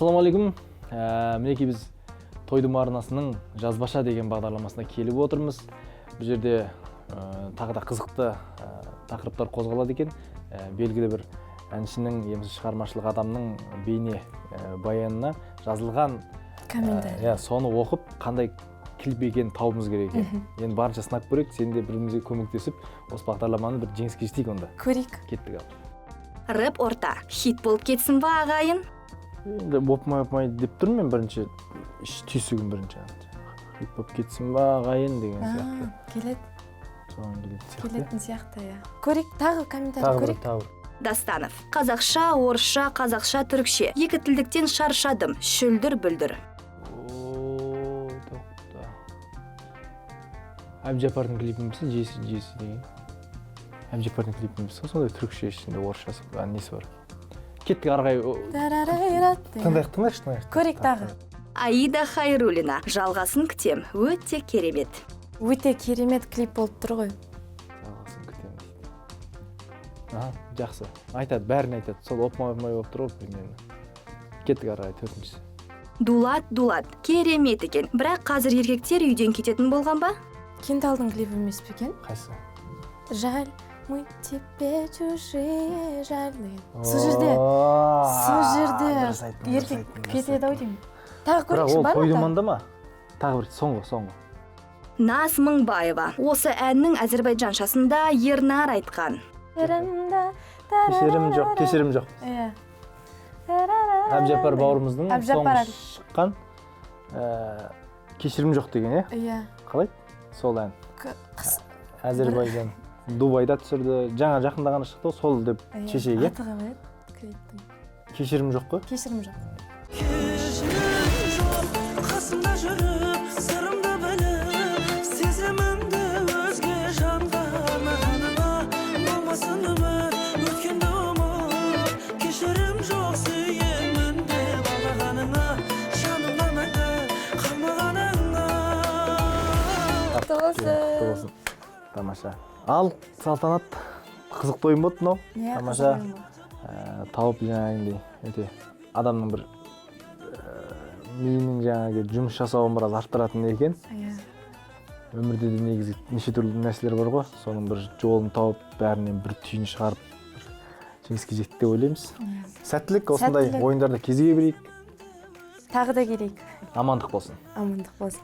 Ассалаумағалейкум. Мінекей біз Тойдың арнасының жазбаша деген бағдарламасына келіп отырмыз. Бұл жерде тағы да қызықты тақырыптар қозғалады екен. Белгілі бір әншінің, шығармашылық адамның бейне баянына жазылған комментарий. Соны оқып, қандай клип екенін тауымыз керек екен. Енді барынша сынап көрейік, сен де бірімізге көмектесіп, осы бағдарламаны бір жеңіске жетейік онда. Көрейік. Кеттік ал. Рэп орта. Хит болып кетсін ба, ағайын? Енді опмай деп тұрмын мен бірінші, түйсігім бірінші. Хит болып кетсін ба, ағайын деген сияқты. Келеді. Соған сияқты. Келетін сияқты, я. Көрейік, тағы комментарий көрейік. Тағы. Дастанов. Қазақша, орысша, қазақша, түрікше. Екі тілдіктен шаршадым, шүлдір-бүлдір. Әбдіжапардың клипін білсін, жесі деген. Әбдіжапардың клипін білсін, сондай түрікше ішінде орысшасы несі бар. Кеттік арғай. Тыңдайық. Көрейік тағы. Аида Хайруллина. Жалғасын күтем. Өте керемет. Өте керемет клип болып тұр ғой. Жалғасын күтем. Жақсы. Айтады, бәрін айтады. Сол опмай болып тұр ғой, примерно. Кеттік арғай, төртіншісі. Дулат. Керемет екен. Бірақ қазір еркектер үйден кететін болған ба? Кенталдың клипі емес пе екен? Қайсы? Жаль, мы тебе чужие жаль деген. Сол жерде еркек кетеді ау деймін. Тағы көрейікші бар ма? Бірақ ол Тойдыманда ма? Тағы бір соңғы. Наз Мыңбаева. Осы әннің әзербайжаншасында Ернар айтқан. Кешірім жоқ. Әбдіжаппар бауырымыздың соңғы шыққан кешірім жоқ деген, Иә. Қалай? Сол ән. Әзербайжан. Дубайда түсірді. Жаңа жақында ғана шықты, сол деп шешеге. Аты қалай еді клиптің? Кешірім жоқ қой? Кешірім жоқ. Кешірім жоқ, қасымда жүріп, сырымды біліп, сезімімді өзге жанға мағаныма, болмасын өмір, өткенді ұмыт. Кешірім жоқ, сүйемін деп алғаныңа, жанымда мәңгі қалмағаныңа. Тоғылсын. Тамаша. Ал, салтанат, қызықты ойын болды мынау. Тамаша. Тауып жаңағындай өте адамның бір миының жаңағы жұмыс жасауын біраз арттыратын екен. Өмірде де негізі неше түрлі нәрселер бар ғой. Соның бір жолын тауып, бәрінен бір түйін шығарып, жеңіске жетті деп ойлаймыз. Сәттілік, осындай ойындарда кезіге берейік. Тағы да келейік. Амандық болсын. Амандық болсын.